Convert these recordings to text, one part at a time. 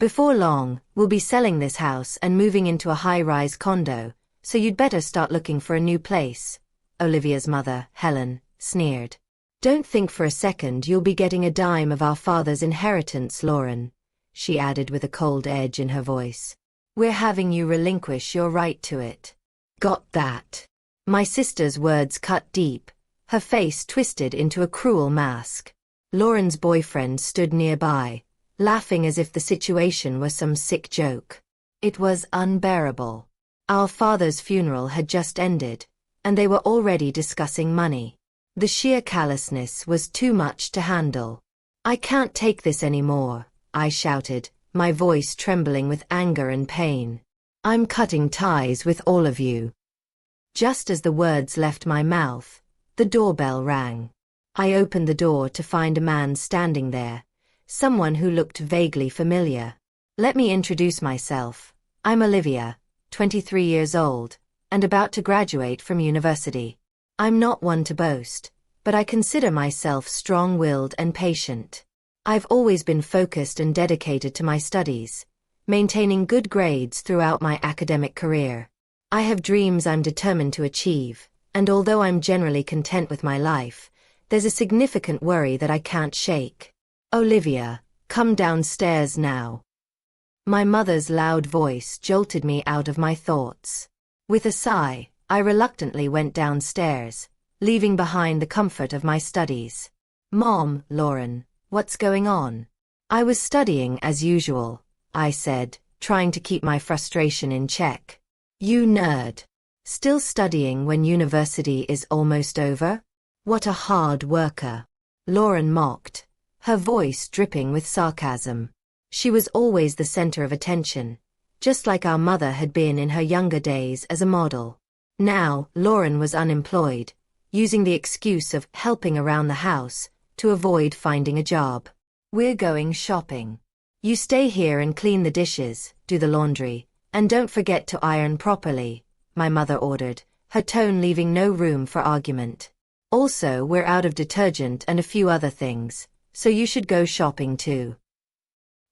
Before long, we'll be selling this house and moving into a high-rise condo, so you'd better start looking for a new place," Olivia's mother, Helen, sneered. "Don't think for a second you'll be getting a dime of our father's inheritance, Lauren," she added with a cold edge in her voice. "We're having you relinquish your right to it." "Got that?" My sister's words cut deep, her face twisted into a cruel mask. Lauren's boyfriend stood nearby, laughing as if the situation were some sick joke. It was unbearable. Our father's funeral had just ended, and they were already discussing money. The sheer callousness was too much to handle. "I can't take this anymore," I shouted, my voice trembling with anger and pain. "I'm cutting ties with all of you." Just as the words left my mouth, the doorbell rang. I opened the door to find a man standing there, someone who looked vaguely familiar. "Let me introduce myself. I'm Olivia, 23 years old, and about to graduate from university. I'm not one to boast, but I consider myself strong-willed and patient. I've always been focused and dedicated to my studies, maintaining good grades throughout my academic career. I have dreams I'm determined to achieve, and although I'm generally content with my life, there's a significant worry that I can't shake. Olivia, come downstairs now." My mother's loud voice jolted me out of my thoughts. With a sigh, I reluctantly went downstairs, leaving behind the comfort of my studies. "Mom, Lauren, what's going on?" "I was studying as usual," I said, trying to keep my frustration in check. "You nerd. Still studying when university is almost over? What a hard worker," Lauren mocked, her voice dripping with sarcasm. She was always the center of attention, just like our mother had been in her younger days as a model. Now, Lauren was unemployed, using the excuse of helping around the house to avoid finding a job. "We're going shopping. You stay here and clean the dishes, do the laundry, and don't forget to iron properly," my mother ordered, her tone leaving no room for argument. "Also, we're out of detergent and a few other things, so you should go shopping too."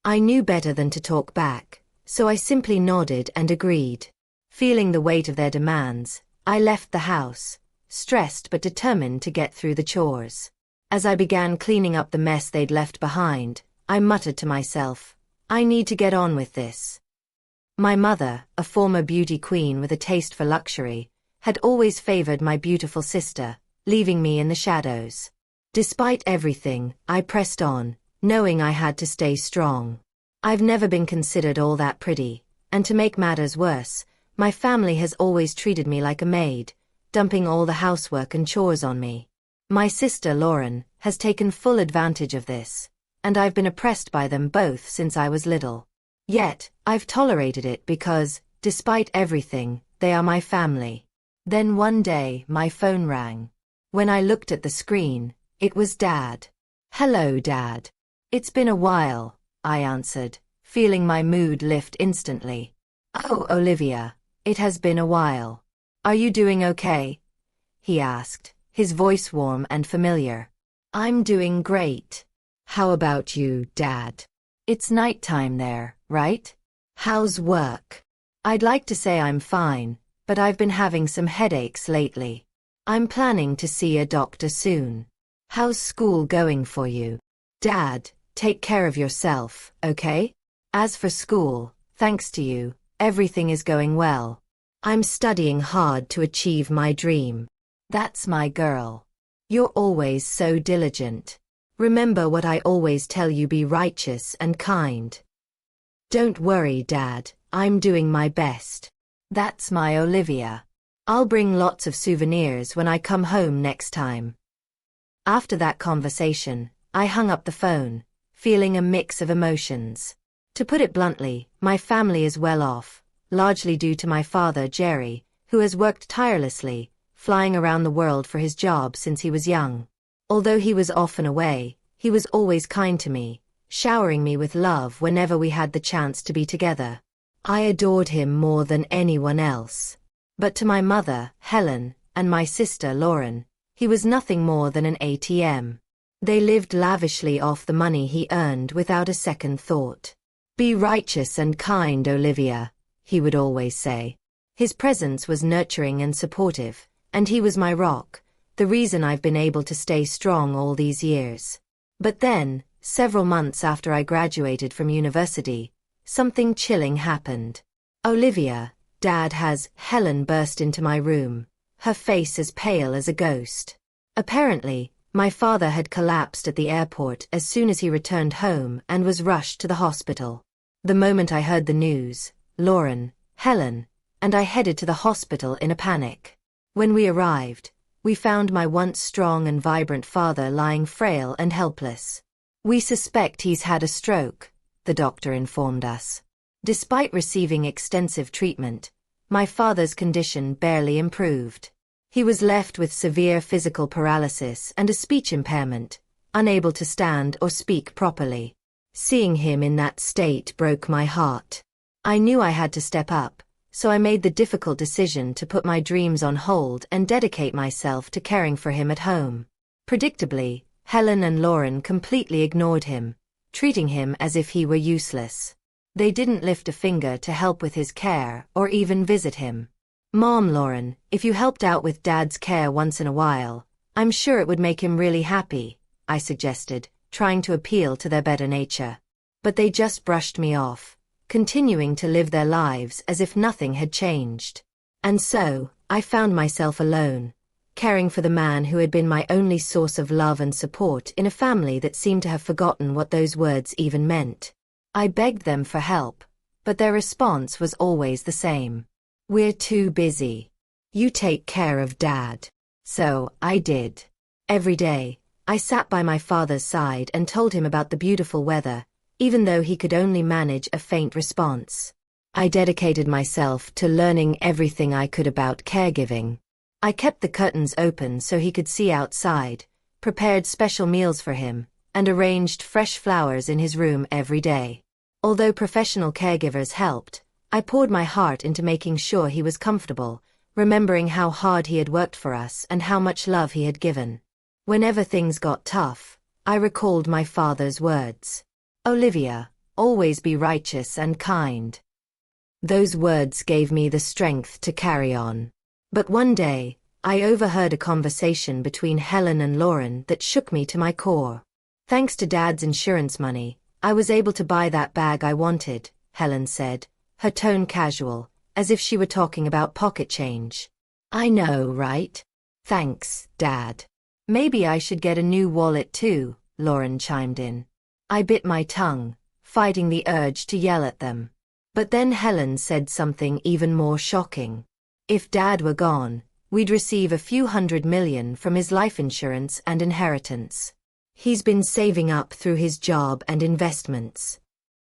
I knew better than to talk back, so I simply nodded and agreed. Feeling the weight of their demands, I left the house, stressed but determined to get through the chores. As I began cleaning up the mess they'd left behind, I muttered to myself, "I need to get on with this." My mother, a former beauty queen with a taste for luxury, had always favored my beautiful sister, leaving me in the shadows. Despite everything, I pressed on, knowing I had to stay strong. I've never been considered all that pretty, and to make matters worse, my family has always treated me like a maid, dumping all the housework and chores on me. My sister Lauren has taken full advantage of this, and I've been oppressed by them both since I was little. Yet, I've tolerated it because, despite everything, they are my family. Then one day, my phone rang. When I looked at the screen, it was Dad. "Hello, Dad. It's been a while," I answered, feeling my mood lift instantly. "Oh, Olivia, it has been a while. Are you doing okay?" he asked, his voice warm and familiar. "I'm doing great. How about you, Dad? It's nighttime there, right? How's work?" "I'd like to say I'm fine, but I've been having some headaches lately. I'm planning to see a doctor soon. How's school going for you?" "Dad, take care of yourself, okay? As for school, thanks to you, everything is going well. I'm studying hard to achieve my dream." "That's my girl. You're always so diligent. Remember what I always tell you, be righteous and kind." "Don't worry, Dad, I'm doing my best." "That's my Olivia. I'll bring lots of souvenirs when I come home next time." After that conversation, I hung up the phone, feeling a mix of emotions. To put it bluntly, my family is well off, largely due to my father, Jerry, who has worked tirelessly, flying around the world for his job since he was young. Although he was often away, he was always kind to me, showering me with love whenever we had the chance to be together. I adored him more than anyone else. But to my mother, Helen, and my sister, Lauren, he was nothing more than an ATM. They lived lavishly off the money he earned without a second thought. "Be righteous and kind, Olivia," he would always say. His presence was nurturing and supportive, and he was my rock, the reason I've been able to stay strong all these years. But then, several months after I graduated from university, something chilling happened. "Olivia, Dad has," Helen burst into my room, her face as pale as a ghost. Apparently, my father had collapsed at the airport as soon as he returned home and was rushed to the hospital. The moment I heard the news, Lauren, Helen, and I headed to the hospital in a panic. When we arrived, we found my once strong and vibrant father lying frail and helpless. "We suspect he's had a stroke," the doctor informed us. Despite receiving extensive treatment, my father's condition barely improved. He was left with severe physical paralysis and a speech impairment, unable to stand or speak properly. Seeing him in that state broke my heart. I knew I had to step up, so I made the difficult decision to put my dreams on hold and dedicate myself to caring for him at home. Predictably, Helen and Lauren completely ignored him, treating him as if he were useless. They didn't lift a finger to help with his care or even visit him. "Mom, Lauren, if you helped out with Dad's care once in a while, I'm sure it would make him really happy," I suggested, trying to appeal to their better nature. But they just brushed me off, continuing to live their lives as if nothing had changed. And so, I found myself alone, caring for the man who had been my only source of love and support in a family that seemed to have forgotten what those words even meant. I begged them for help, but their response was always the same. "We're too busy. You take care of Dad." So, I did. Every day, I sat by my father's side and told him about the beautiful weather, even though he could only manage a faint response. I dedicated myself to learning everything I could about caregiving. I kept the curtains open so he could see outside, prepared special meals for him, and arranged fresh flowers in his room every day. Although professional caregivers helped, I poured my heart into making sure he was comfortable, remembering how hard he had worked for us and how much love he had given. Whenever things got tough, I recalled my father's words. "Olivia, always be righteous and kind." Those words gave me the strength to carry on. But one day, I overheard a conversation between Helen and Lauren that shook me to my core. "Thanks to Dad's insurance money, I was able to buy that bag I wanted," Helen said, her tone casual, as if she were talking about pocket change. "I know, right? Thanks, Dad. Maybe I should get a new wallet too," Lauren chimed in. I bit my tongue, fighting the urge to yell at them. But then Helen said something even more shocking. If Dad were gone, we'd receive a few $100 million from his life insurance and inheritance. He's been saving up through his job and investments.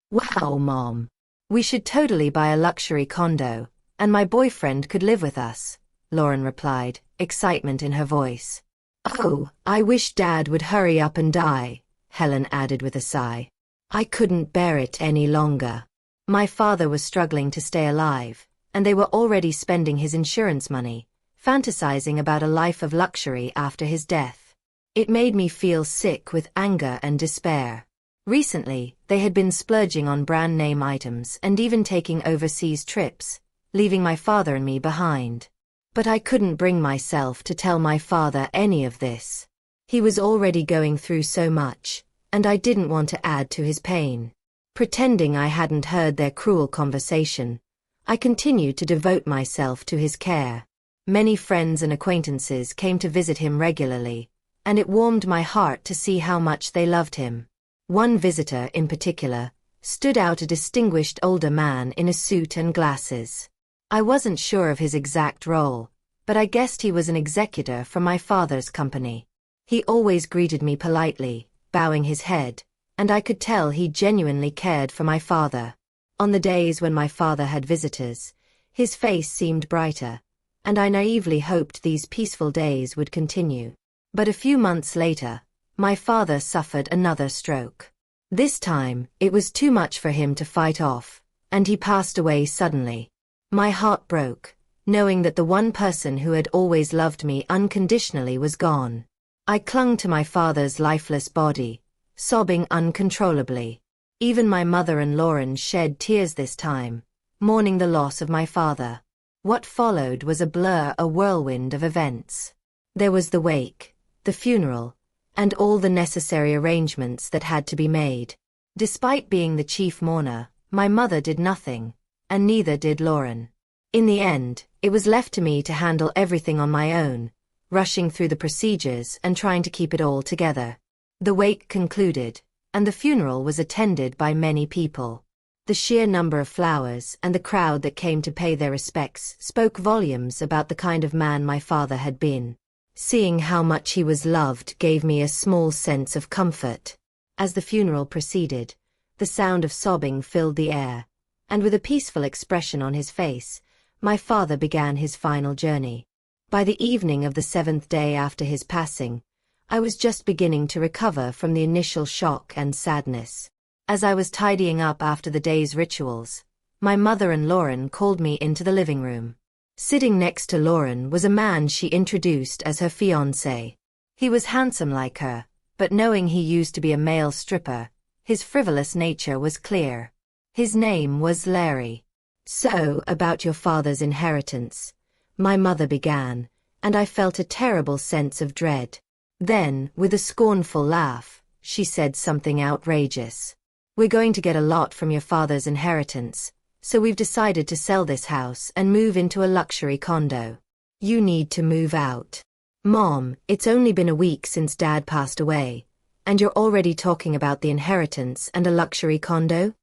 "Wow, Mom. We should totally buy a luxury condo, and my boyfriend could live with us," Lauren replied, excitement in her voice. "Oh, I wish Dad would hurry up and die," Helen added with a sigh. I couldn't bear it any longer. My father was struggling to stay alive, and they were already spending his insurance money, fantasizing about a life of luxury after his death. It made me feel sick with anger and despair. Recently, they had been splurging on brand name items and even taking overseas trips, leaving my father and me behind. But I couldn't bring myself to tell my father any of this. He was already going through so much, and I didn't want to add to his pain. Pretending I hadn't heard their cruel conversation, I continued to devote myself to his care. Many friends and acquaintances came to visit him regularly, and it warmed my heart to see how much they loved him. One visitor in particular stood out, a distinguished older man in a suit and glasses. I wasn't sure of his exact role, but I guessed he was an executor from my father's company. He always greeted me politely, bowing his head, and I could tell he genuinely cared for my father. On the days when my father had visitors, his face seemed brighter, and I naively hoped these peaceful days would continue. But a few months later, my father suffered another stroke. This time, it was too much for him to fight off, and he passed away suddenly. My heart broke, knowing that the one person who had always loved me unconditionally was gone. I clung to my father's lifeless body, sobbing uncontrollably. Even my mother and Lauren shed tears this time, mourning the loss of my father. What followed was a blur, a whirlwind of events. There was the wake, the funeral, and all the necessary arrangements that had to be made. Despite being the chief mourner, my mother did nothing, and neither did Lauren. In the end, it was left to me to handle everything on my own, rushing through the procedures and trying to keep it all together. The wake concluded, and the funeral was attended by many people. The sheer number of flowers and the crowd that came to pay their respects spoke volumes about the kind of man my father had been. Seeing how much he was loved gave me a small sense of comfort. As the funeral proceeded, the sound of sobbing filled the air, and with a peaceful expression on his face, my father began his final journey. By the evening of the 7th day after his passing, I was just beginning to recover from the initial shock and sadness. As I was tidying up after the day's rituals, my mother and Lauren called me into the living room. Sitting next to Lauren was a man she introduced as her fiancé. He was handsome like her, but knowing he used to be a male stripper, his frivolous nature was clear. His name was Larry. "So, about your father's inheritance," my mother began, and I felt a terrible sense of dread. Then, with a scornful laugh, she said something outrageous. "We're going to get a lot from your father's inheritance, so we've decided to sell this house and move into a luxury condo. You need to move out. Mom, it's only been a week since Dad passed away, and you're already talking about the inheritance and a luxury condo?"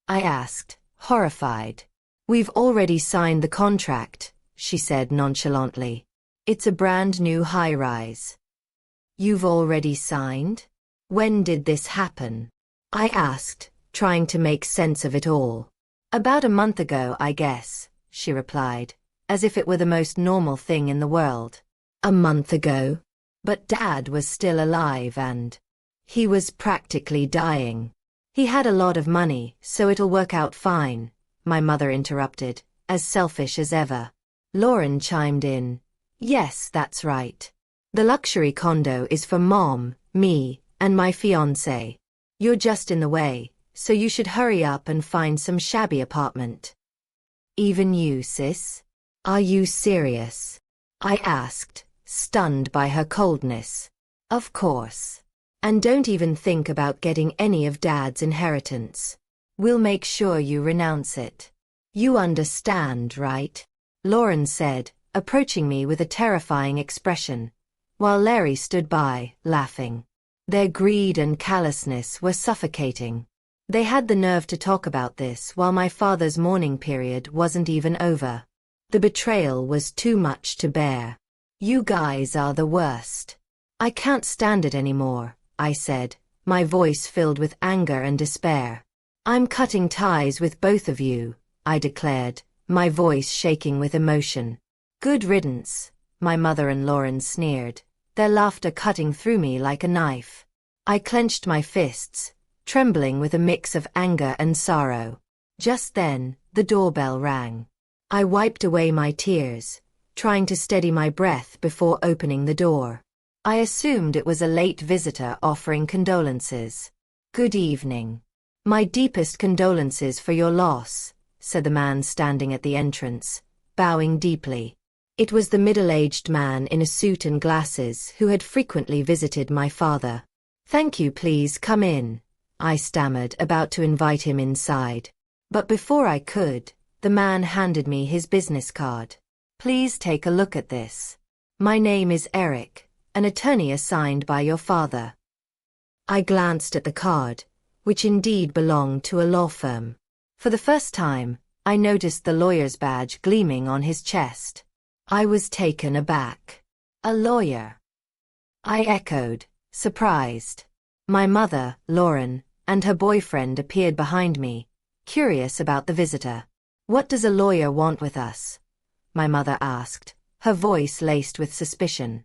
I asked, horrified. "We've already signed the contract," she said nonchalantly. "It's a brand new high-rise." "You've already signed? When did this happen?" I asked, trying to make sense of it all. "About a month ago, I guess," she replied, as if it were the most normal thing in the world. A month ago? But Dad was still alive and he was practically dying. "He had a lot of money, so it'll work out fine," my mother interrupted, as selfish as ever. Lauren chimed in. "Yes, that's right. The luxury condo is for Mom, me, and my fiancé. You're just in the way, so you should hurry up and find some shabby apartment." "Even you, sis? Are you serious?" I asked, stunned by her coldness. "Of course. And don't even think about getting any of Dad's inheritance. We'll make sure you renounce it. You understand, right?" Lauren said, approaching me with a terrifying expression, while Larry stood by, laughing. Their greed and callousness were suffocating. They had the nerve to talk about this while my father's mourning period wasn't even over. The betrayal was too much to bear. "You guys are the worst. I can't stand it anymore," I said, my voice filled with anger and despair. "I'm cutting ties with both of you," I declared, my voice shaking with emotion. "Good riddance," my mother and Lauren sneered, their laughter cutting through me like a knife. I clenched my fists, trembling with a mix of anger and sorrow. Just then, the doorbell rang. I wiped away my tears, trying to steady my breath before opening the door. I assumed it was a late visitor offering condolences. "Good evening. My deepest condolences for your loss," said the man standing at the entrance, bowing deeply. It was the middle-aged man in a suit and glasses who had frequently visited my father. "Thank you, please come in," I stammered, about to invite him inside. But before I could, the man handed me his business card. "Please take a look at this. My name is Eric, an attorney assigned by your father." I glanced at the card, which indeed belonged to a law firm. For the first time, I noticed the lawyer's badge gleaming on his chest. I was taken aback. "A lawyer?" I echoed, surprised. My mother, Lauren, and her boyfriend appeared behind me, curious about the visitor. "What does a lawyer want with us?" my mother asked, her voice laced with suspicion.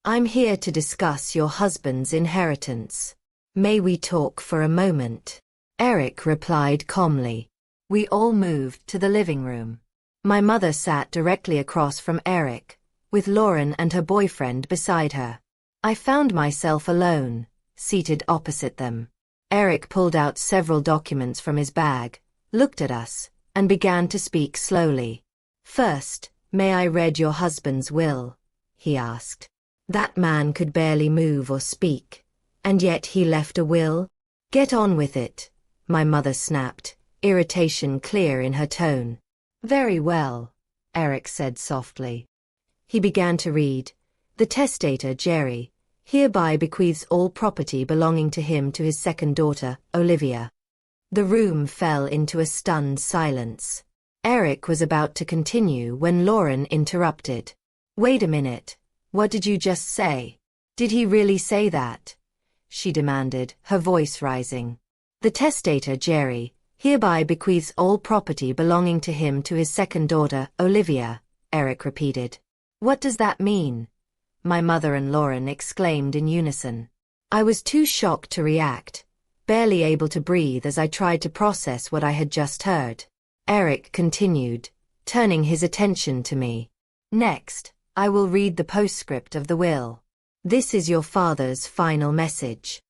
"I'm here to discuss your husband's inheritance. May we talk for a moment?" Eric replied calmly. We all moved to the living room. My mother sat directly across from Eric, with Lauren and her boyfriend beside her. I found myself alone, seated opposite them. Eric pulled out several documents from his bag, looked at us, and began to speak slowly. First, may I read your husband's will? He asked. That man could barely move or speak, and yet he left a will? Get on with it, my mother snapped, irritation clear in her tone. Very well, Eric said softly. He began to read. The testator, Jerry, hereby bequeaths all property belonging to him to his second daughter, Olivia. The room fell into a stunned silence. Eric was about to continue when Lauren interrupted. Wait a minute, what did you just say? Did he really say that? She demanded, her voice rising. The testator, Jerry, hereby bequeaths all property belonging to him to his second daughter, Olivia, Eric repeated. What does that mean? My mother and Lauren exclaimed in unison. I was too shocked to react, barely able to breathe as I tried to process what I had just heard. Eric continued, turning his attention to me. Next, I will read the postscript of the will. This is your father's final message.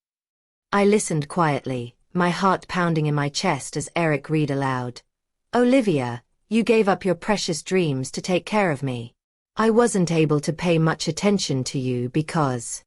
I listened quietly, my heart pounding in my chest as Eric read aloud. Olivia, you gave up your precious dreams to take care of me. I wasn't able to pay much attention to you because...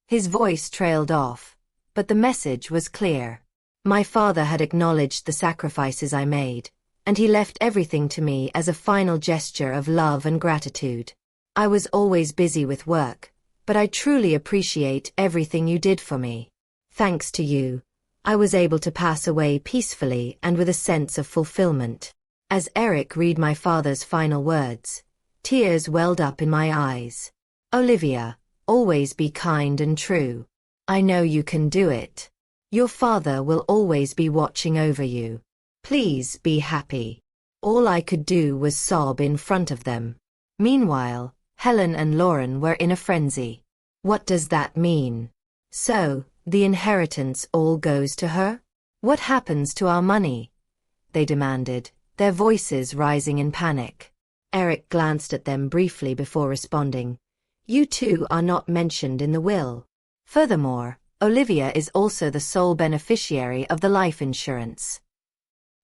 His voice trailed off, but the message was clear. My father had acknowledged the sacrifices I made, and he left everything to me as a final gesture of love and gratitude. I was always busy with work, but I truly appreciate everything you did for me. Thanks to you, I was able to pass away peacefully and with a sense of fulfillment. As Eric read my father's final words, tears welled up in my eyes. Olivia, always be kind and true. I know you can do it. Your father will always be watching over you. Please be happy. All I could do was sob in front of them. Meanwhile, Helen and Lauren were in a frenzy. What does that mean? So, the inheritance all goes to her? What happens to our money? They demanded, their voices rising in panic. Eric glanced at them briefly before responding. You two are not mentioned in the will. Furthermore, Olivia is also the sole beneficiary of the life insurance.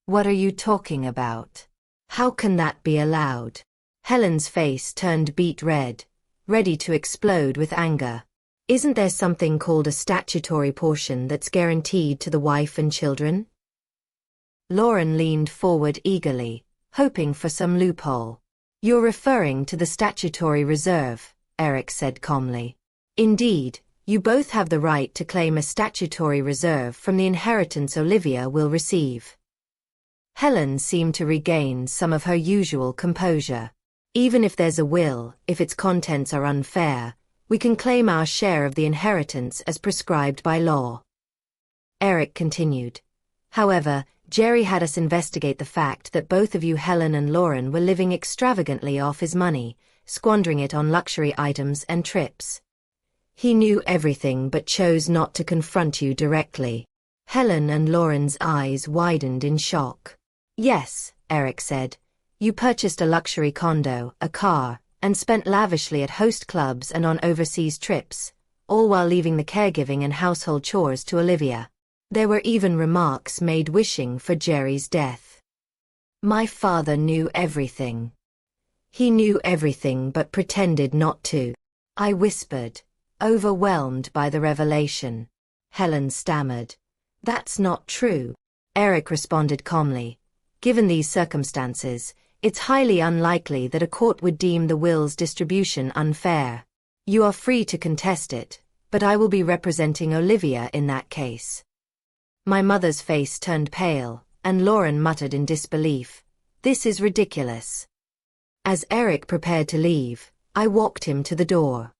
What are you talking about? How can that be allowed? Helen's face turned beet red, ready to explode with anger. Isn't there something called a statutory portion that's guaranteed to the wife and children? Lauren leaned forward eagerly, hoping for some loophole. You're referring to the statutory reserve, Eric said calmly. Indeed, you both have the right to claim a statutory reserve from the inheritance Olivia will receive. Helen seemed to regain some of her usual composure. Even if there's a will, if its contents are unfair, we can claim our share of the inheritance as prescribed by law. Eric continued. However, Jerry had us investigate the fact that both of you, Helen and Lauren, were living extravagantly off his money, squandering it on luxury items and trips. He knew everything but chose not to confront you directly. Helen and Lauren's eyes widened in shock. Yes, Eric said. You purchased a luxury condo, a car, and spent lavishly at host clubs and on overseas trips, all while leaving the caregiving and household chores to Olivia. There were even remarks made wishing for Jerry's death. My father knew everything. He knew everything but pretended not to. I whispered, overwhelmed by the revelation. Helen stammered. That's not true. Eric responded calmly. Given these circumstances, it's highly unlikely that a court would deem the will's distribution unfair. You are free to contest it, but I will be representing Olivia in that case. My mother's face turned pale, and Lauren muttered in disbelief. This is ridiculous. As Eric prepared to leave, I walked him to the door.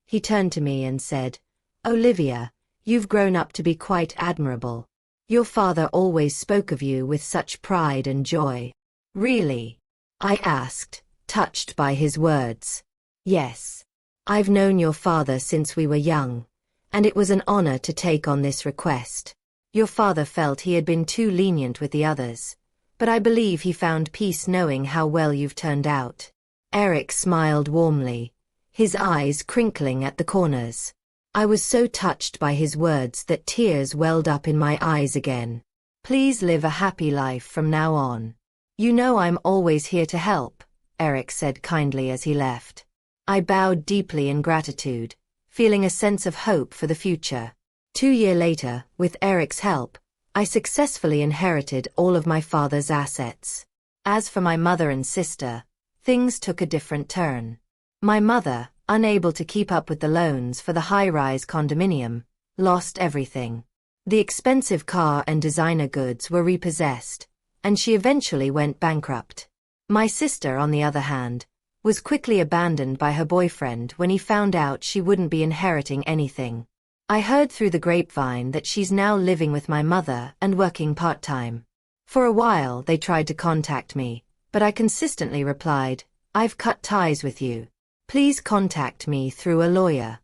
He turned to me and said, Olivia, you've grown up to be quite admirable. Your father always spoke of you with such pride and joy. Really? I asked, touched by his words. Yes. I've known your father since we were young, and it was an honor to take on this request. Your father felt he had been too lenient with the others, but I believe he found peace knowing how well you've turned out. Eric smiled warmly, his eyes crinkling at the corners. I was so touched by his words that tears welled up in my eyes again. Please live a happy life from now on. You know I'm always here to help, Eric said kindly as he left. I bowed deeply in gratitude, feeling a sense of hope for the future. 2 years later, with Eric's help, I successfully inherited all of my father's assets. As for my mother and sister, things took a different turn. My mother, unable to keep up with the loans for the high-rise condominium, lost everything. The expensive car and designer goods were repossessed, and she eventually went bankrupt. My sister, on the other hand, was quickly abandoned by her boyfriend when he found out she wouldn't be inheriting anything. I heard through the grapevine that she's now living with my mother and working part-time. For a while they tried to contact me, but I consistently replied, "I've cut ties with you. Please contact me through a lawyer."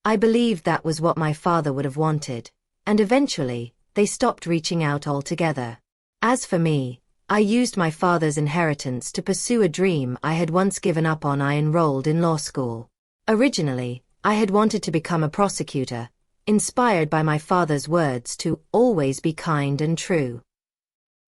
I believed that was what my father would have wanted, and eventually, they stopped reaching out altogether. As for me, I used my father's inheritance to pursue a dream I had once given up on. I enrolled in law school. Originally, I had wanted to become a prosecutor, inspired by my father's words to always be kind and true.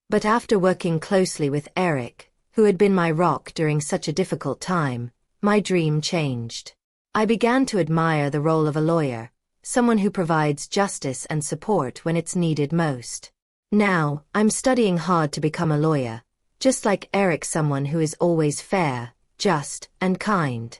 But after working closely with Eric, who had been my rock during such a difficult time, my dream changed. I began to admire the role of a lawyer, someone who provides justice and support when it's needed most. Now, I'm studying hard to become a lawyer, just like Eric, someone who is always fair, just, and kind.